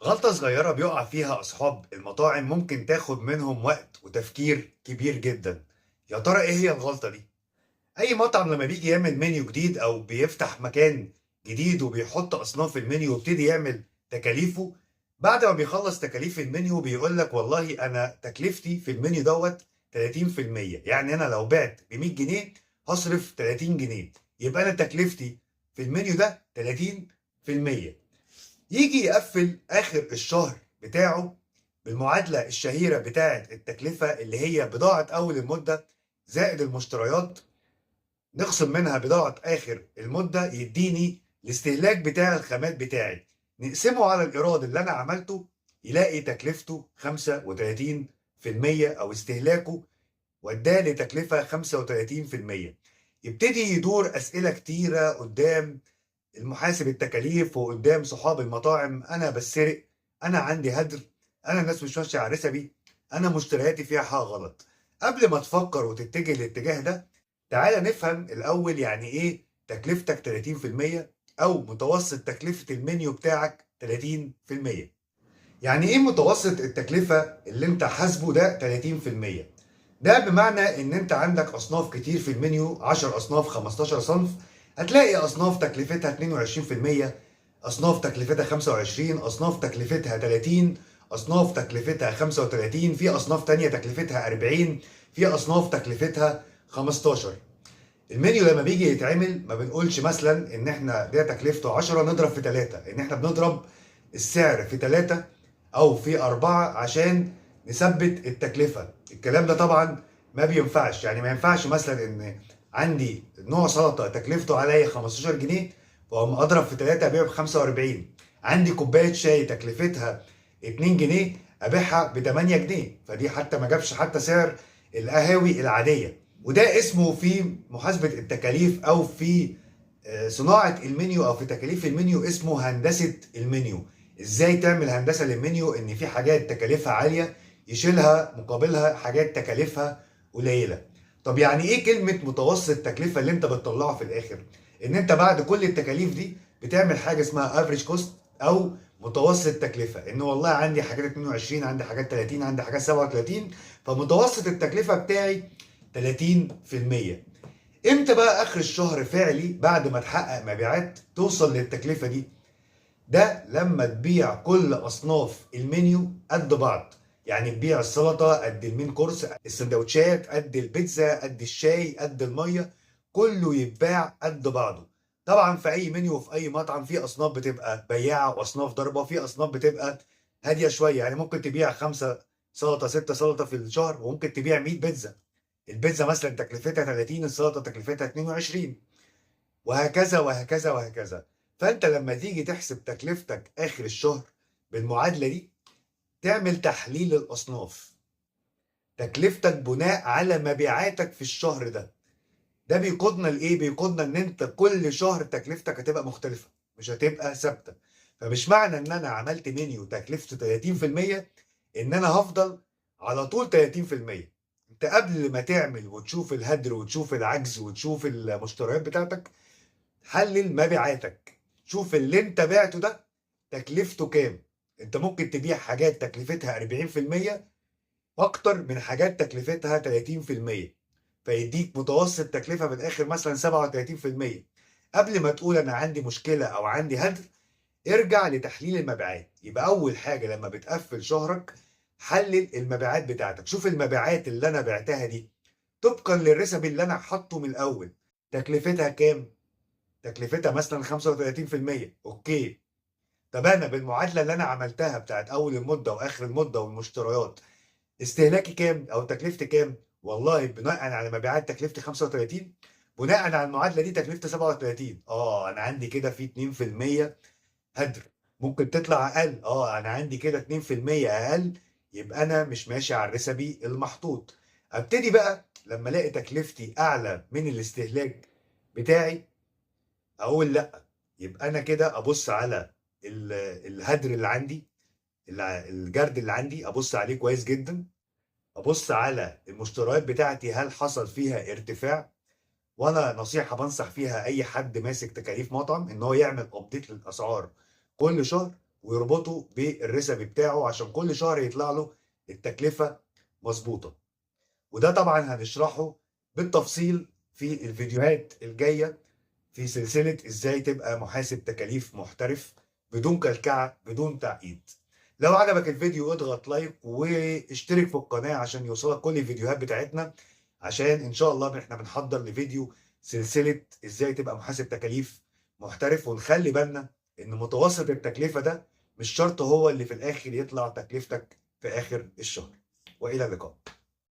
غلطة صغيرة بيقع فيها أصحاب المطاعم ممكن تاخد منهم وقت وتفكير كبير جدا. يا ترى إيه هي الغلطة دي؟ أي مطعم لما بيجي يعمل منيو جديد أو بيفتح مكان جديد وبيحط أصناف المنيو ويبتدي يعمل تكاليفه، بعد ما بيخلص تكاليف المنيو بيقول لك والله أنا تكلفتي في المنيو دوت 30%. يعني أنا لو بعت ب 100 جنيه هصرف 30 جنيه، يبقى أنا تكلفتي في المنيو ده 30%. يجي يقفل آخر الشهر بتاعه بالمعادلة الشهيرة بتاعة التكلفة اللي هي بضاعة أول المدة زائد المشتريات، نخصم منها بضاعة آخر المدة يديني الاستهلاك بتاع الخامات بتاعي، نقسمه على الإيراد اللي أنا عملته يلاقي تكلفته 35% أو استهلاكه وادالي تكلفة 35%. يبتدي يدور أسئلة كتيرة قدام المحاسب التكاليف وقدام صحاب المطاعم: انا بسرق، انا عندي هدر، انا الناس مش ماشيه على رسبي، انا مشترياتي فيها حاجه غلط. قبل ما تفكر وتتجه الاتجاه ده، تعالى نفهم الاول يعني ايه تكلفتك 30% او متوسط تكلفه المنيو بتاعك 30%. يعني ايه متوسط التكلفه اللي انت حاسبه ده 30%؟ ده بمعنى ان انت عندك اصناف كتير في المنيو، 10 اصناف 15 صنف، هتلاقي اصناف تكلفتها 22%، اصناف تكلفتها 25، اصناف تكلفتها 30، اصناف تكلفتها 35، في اصناف تانية تكلفتها 40، في اصناف تكلفتها 15. المنيو لما بيجي يتعمل ما بنقولش مثلا ان احنا ده تكلفته 10 نضرب في 3، ان احنا بنضرب السعر في 3 او في 4 عشان نثبت التكلفة. الكلام ده طبعا ما بينفعش. يعني ما ينفعش مثلا ان عندي نوع سلطة تكلفته عليا 15 جنيه واقوم اضرب في 3 ابيعه ب 45. عندي كوباية شاي تكلفتها 2 جنيه ابيعها ب 8 جنيه، فدي حتى ما جابش حتى سعر القهاوي العادية. وده اسمه في محاسبة التكاليف أو في صناعة المنيو أو في تكاليف المنيو اسمه هندسة المنيو. إزاي تعمل هندسة للمنيو؟ إن في حاجات تكاليفها عالية يشيلها مقابلها حاجات تكاليفها قليلة. طب يعني إيه كلمة متوسط تكلفة اللي أنت بتطلعه في الآخر؟ إن أنت بعد كل التكاليف دي بتعمل حاجة اسمها افريج كوست أو متوسط تكلفة. إن والله عندي حاجات 22، عندي حاجات 30، عندي حاجات 37، فمتوسط التكلفة بتاعي 30%. امتى بقى اخر الشهر فعلي بعد ما تحقق مبيعات توصل للتكلفة دي؟ ده لما تبيع كل اصناف المنيو قد بعض. يعني تبيع السلطة قد المين كورس، السندوتشات قد البيتزا قد الشاي قد المية، كله يتباع قد بعضه. طبعا في اي منيو وفي اي مطعم في اصناف بتبقى بياعة واصناف ضربة، في اصناف بتبقى هادية شوية. يعني ممكن تبيع 5 سلطة 6 سلطة في الشهر، وممكن تبيع 100 بيتزا. البيتزا مثلا تكلفتها 30، السلطه تكلفتها 22، وهكذا وهكذا وهكذا. فانت لما تيجي تحسب تكلفتك اخر الشهر بالمعادله دي، تعمل تحليل الاصناف، تكلفتك بناء على مبيعاتك في الشهر ده. ده بيقودنا لايه؟ بيقودنا ان انت كل شهر تكلفتك هتبقى مختلفه، مش هتبقى ثابته. فمش معنى ان انا عملت منيو تكلفته 30% ان انا هفضل على طول 30%. انت قبل ما تعمل وتشوف الهدر وتشوف العجز وتشوف المشتريات بتاعتك، حلل مبيعاتك، شوف اللي انت بعته ده تكلفته كام. انت ممكن تبيع حاجات تكلفتها 40% اكتر من حاجات تكلفتها 30%، فيديك متوسط تكلفة في الاخر مثلا 37%. قبل ما تقول انا عندي مشكلة او عندي هدر، ارجع لتحليل المبيعات. يبقى اول حاجه لما بتقفل شهرك، حلل المبيعات بتاعتك، شوف المبيعات اللي انا بعتها دي طبقا للريسبي اللي انا حاطه من الاول تكلفتها كام. تكلفتها مثلا 35%، اوكي. طب انا بالمعادله اللي انا عملتها بتاعت اول المده واخر المده والمشتريات، استهلاكي كام او تكلفتي كام؟ والله بناء على مبيعات تكلفتي 35، بناء على المعادله دي تكلفتي 37. انا عندي كده في 2% هدر. ممكن تطلع اقل، انا عندي كده 2% اقل، يبقى انا مش ماشي على الريسبي المحطوط. ابتدي بقى لما الاقي تكلفتي اعلى من الاستهلاك بتاعي اقول لا، يبقى انا كده ابص على الهدر اللي عندي، الجرد اللي عندي ابص عليه كويس جدا، ابص على المشتريات بتاعتي هل حصل فيها ارتفاع. وانا نصيحه بنصح فيها اي حد ماسك تكاليف مطعم ان هو يعمل ابديت للاسعار كل شهر، ويربطه بالرسبي بتاعه عشان كل شهر يطلع له التكلفة مظبوطة. وده طبعا هنشرحه بالتفصيل في الفيديوهات الجاية في سلسلة ازاي تبقى محاسب تكاليف محترف بدون كلكعة بدون تعقيد. لو عجبك الفيديو اضغط لايك واشترك في القناة عشان يوصلك كل الفيديوهات بتاعتنا، عشان ان شاء الله احنا بنحضر لفيديو سلسلة ازاي تبقى محاسب تكاليف محترف. ونخلي بالنا ان متوسط التكلفة ده مش شرط هو اللي في الاخر يطلع تكلفتك في اخر الشهر. والى اللقاء.